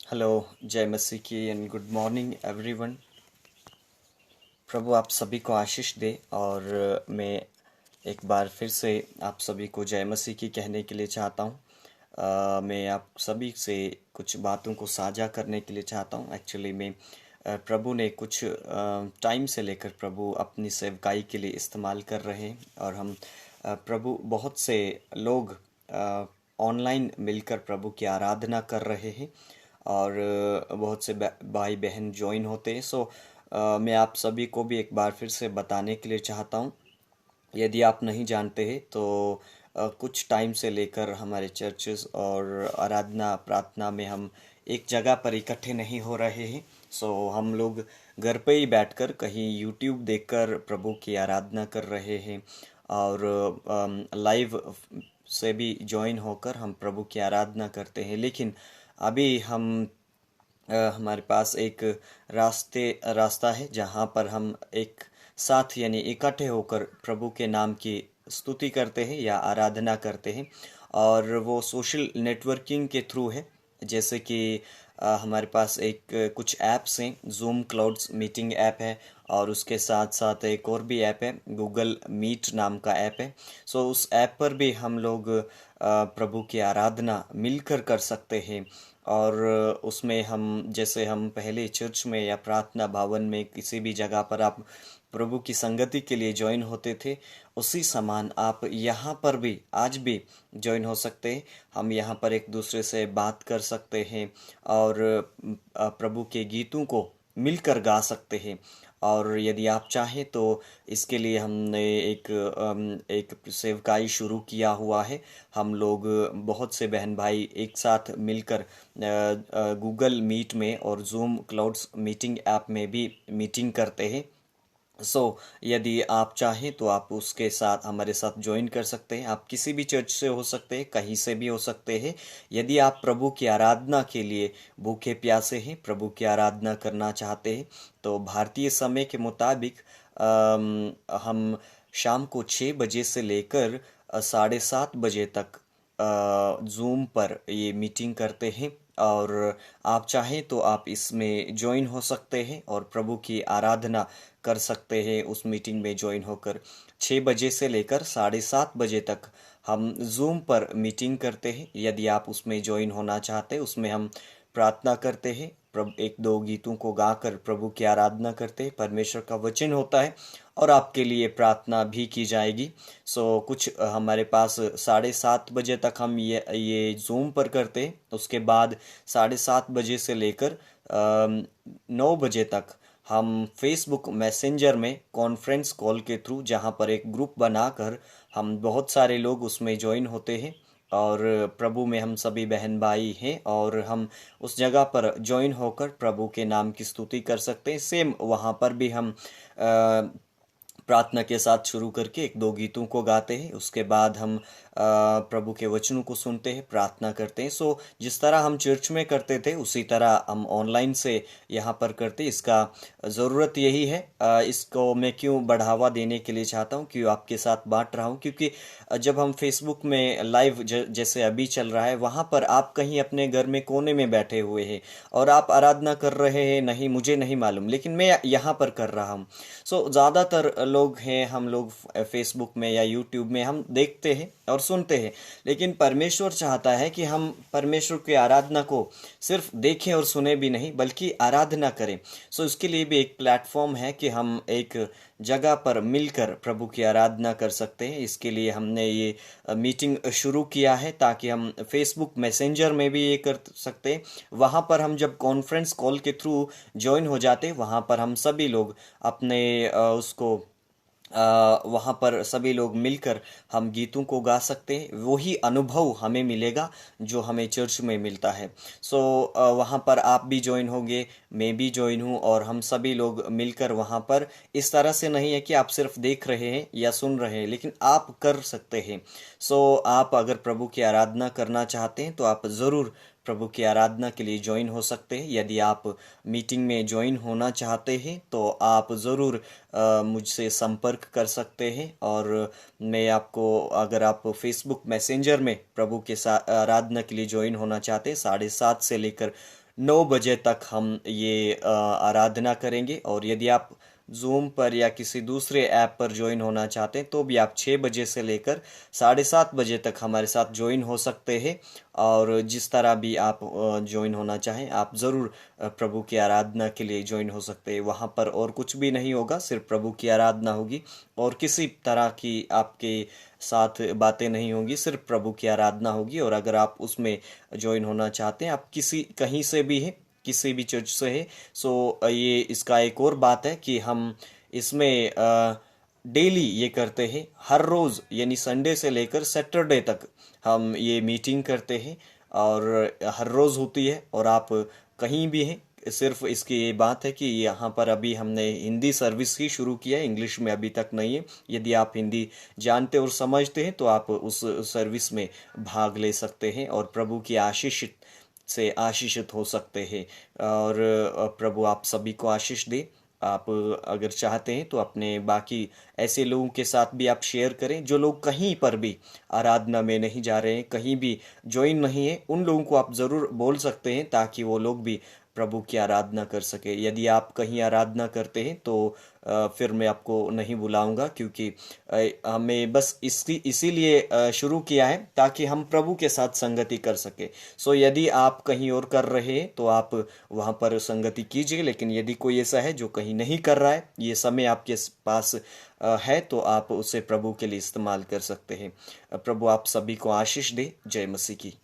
Hello, जय मसीह की and good morning everyone. प्रभु आप सभी को आशीष दे। और मैं एक बार फिर से आप सभी को जय मसीह की कहने के लिए चाहता हूँ। मैं आप सभी से कुछ बातों को साझा करने के लिए चाहता हूँ। एक्चुअली मैं प्रभु ने कुछ टाइम से लेकर प्रभु अपनी सेवकाई के लिए इस्तेमाल कर रहे हैं। और हम प्रभु बहुत से लोग ऑनलाइन मिलकर प्रभु की आराधना कर रहे हैं। और बहुत से भाई बहन ज्वाइन होते हैं। सो मैं आप सभी को भी एक बार फिर से बताने के लिए चाहता हूँ। यदि आप नहीं जानते हैं तो कुछ टाइम से लेकर हमारे चर्चेस और आराधना प्रार्थना में हम एक जगह पर इकट्ठे नहीं हो रहे हैं। सो हम लोग घर पे ही बैठकर कहीं यूट्यूब देखकर प्रभु की आराधना कर रहे हैं। और लाइव से भी ज्वाइन होकर हम प्रभु की आराधना करते हैं। लेकिन अभी हमारे पास एक रास्ता है जहाँ पर हम एक साथ यानी इकट्ठे होकर प्रभु के नाम की स्तुति करते हैं या आराधना करते हैं। और वो सोशल नेटवर्किंग के थ्रू है। जैसे कि हमारे पास कुछ ऐप्स हैं। जूम क्लाउड्स मीटिंग ऐप है। और उसके साथ साथ एक और भी ऐप है, गूगल मीट नाम का ऐप है। सो उस ऐप पर भी हम लोग प्रभु की आराधना मिलकर कर सकते हैं। और उसमें जैसे हम पहले चर्च में या प्रार्थना भवन में किसी भी जगह पर आप प्रभु की संगति के लिए ज्वाइन होते थे, उसी समान आप यहाँ पर भी आज भी ज्वाइन हो सकते हैं। हम यहाँ पर एक दूसरे से बात कर सकते हैं और प्रभु के गीतों को मिलकर गा सकते हैं। और यदि आप चाहें तो इसके लिए हमने एक सेवकाई शुरू किया हुआ है। हम लोग बहुत से बहन भाई एक साथ मिलकर गूगल मीट में और जूम क्लाउड्स मीटिंग ऐप में भी मीटिंग करते हैं। सो यदि आप चाहें तो आप उसके साथ हमारे साथ ज्वाइन कर सकते हैं। आप किसी भी चर्च से हो सकते हैं, कहीं से भी हो सकते हैं। यदि आप प्रभु की आराधना के लिए भूखे प्यासे हैं, प्रभु की आराधना करना चाहते हैं, तो भारतीय समय के मुताबिक हम शाम को 6 बजे से लेकर 7:30 बजे तक जूम पर ये मीटिंग करते हैं। और आप चाहें तो आप इसमें ज्वाइन हो सकते हैं और प्रभु की आराधना कर सकते हैं। उस मीटिंग में ज्वाइन होकर 6 बजे से लेकर 7:30 बजे तक हम जूम पर मीटिंग करते हैं। यदि आप उसमें ज्वाइन होना चाहते हैं, उसमें हम प्रार्थना करते हैं, प्रभु एक दो गीतों को गाकर प्रभु की आराधना करते हैं, परमेश्वर का वचन होता है और आपके लिए प्रार्थना भी की जाएगी। सो कुछ हमारे पास 7:30 बजे तक हम ये जूम पर करते हैं। उसके बाद 7:30 बजे से लेकर 9 बजे तक हम फेसबुक मैसेंजर में कॉन्फ्रेंस कॉल के थ्रू, जहाँ पर एक ग्रुप बनाकर हम बहुत सारे लोग उसमें ज्वाइन होते हैं। और प्रभु में हम सभी बहन भाई हैं और हम उस जगह पर ज्वाइन होकर प्रभु के नाम की स्तुति कर सकते हैं। सेम वहाँ पर भी हम प्रार्थना के साथ शुरू करके एक दो गीतों को गाते हैं। उसके बाद हम प्रभु के वचनों को सुनते हैं, प्रार्थना करते हैं। सो जिस तरह हम चर्च में करते थे उसी तरह हम ऑनलाइन से यहाँ पर करते हैं। इसका ज़रूरत यही है, इसको मैं क्यों बढ़ावा देने के लिए चाहता हूँ, क्यों आपके साथ बांट रहा हूँ, क्योंकि जब हम फेसबुक में लाइव जैसे अभी चल रहा है, वहाँ पर आप कहीं अपने घर में कोने में बैठे हुए हैं और आप आराधना कर रहे हैं, नहीं मुझे नहीं मालूम, लेकिन मैं यहाँ पर कर रहा हूँ। सो ज़्यादातर लोग हैं, हम लोग फेसबुक में या यूट्यूब में हम देखते हैं और सुनते हैं। लेकिन परमेश्वर चाहता है कि हम परमेश्वर की आराधना को सिर्फ देखें और सुने भी नहीं, बल्कि आराधना करें। सो इसके लिए भी एक प्लेटफॉर्म है कि हम एक जगह पर मिलकर प्रभु की आराधना कर सकते हैं। इसके लिए हमने ये मीटिंग शुरू किया है ताकि हम फेसबुक मैसेंजर में भी ये कर सकते हैं। वहाँ पर हम जब कॉन्फ्रेंस कॉल के थ्रू ज्वाइन हो जाते, वहाँ पर हम सभी लोग अपने उसको वहाँ पर सभी लोग मिलकर हम गीतों को गा सकते हैं। वही अनुभव हमें मिलेगा जो हमें चर्च में मिलता है। सो वहाँ पर आप भी ज्वाइन होंगे, मैं भी ज्वाइन हूँ और हम सभी लोग मिलकर वहाँ पर, इस तरह से नहीं है कि आप सिर्फ देख रहे हैं या सुन रहे हैं, लेकिन आप कर सकते हैं। सो आप अगर प्रभु की आराधना करना चाहते हैं तो आप ज़रूर प्रभु की आराधना के लिए ज्वाइन हो सकते हैं। यदि आप मीटिंग में ज्वाइन होना चाहते हैं तो आप ज़रूर मुझसे संपर्क कर सकते हैं। और मैं आपको, अगर आप फेसबुक मैसेंजर में प्रभु के साथ आराधना के लिए ज्वाइन होना चाहते हैं 7:30 से लेकर 9 बजे तक हम ये आराधना करेंगे। और यदि आप जूम पर या किसी दूसरे ऐप पर ज्वाइन होना चाहते हैं तो भी आप 6 बजे से लेकर 7:30 बजे तक हमारे साथ ज्वाइन हो सकते हैं। और जिस तरह भी आप ज्वाइन होना चाहें, आप ज़रूर प्रभु की आराधना के लिए ज्वाइन हो सकते हैं। वहाँ पर और कुछ भी नहीं होगा, सिर्फ प्रभु की आराधना होगी और किसी तरह की आपके साथ बातें नहीं होंगी, सिर्फ प्रभु की आराधना होगी। और अगर आप उसमें ज्वाइन होना चाहते हैं, आप किसी कहीं से भी हैं, किसी भी चर्च से है, सो ये इसका एक और बात है कि हम इसमें डेली ये करते हैं, हर रोज़ यानी संडे से लेकर सैटरडे तक हम ये मीटिंग करते हैं और हर रोज़ होती है। और आप कहीं भी हैं, सिर्फ इसकी ये बात है कि यहाँ पर अभी हमने हिंदी सर्विस ही शुरू किया है, इंग्लिश में अभी तक नहीं है। यदि आप हिंदी जानते और समझते हैं तो आप उस सर्विस में भाग ले सकते हैं और प्रभु की से आशीषित हो सकते हैं। और प्रभु आप सभी को आशीष दे। आप अगर चाहते हैं तो अपने बाकी ऐसे लोगों के साथ भी आप शेयर करें जो लोग कहीं पर भी आराधना में नहीं जा रहे हैं, कहीं भी ज्वाइन नहीं है। उन लोगों को आप ज़रूर बोल सकते हैं ताकि वो लोग भी प्रभु की आराधना कर सके। यदि आप कहीं आराधना करते हैं तो फिर मैं आपको नहीं बुलाऊंगा, क्योंकि हमें बस इसीलिए शुरू किया है ताकि हम प्रभु के साथ संगति कर सके। सो यदि आप कहीं और कर रहे हैं तो आप वहाँ पर संगति कीजिए, लेकिन यदि कोई ऐसा है जो कहीं नहीं कर रहा है, ये समय आपके पास है, तो आप उसे प्रभु के लिए इस्तेमाल कर सकते हैं। प्रभु आप सभी को आशीष दे। जय मसीह की।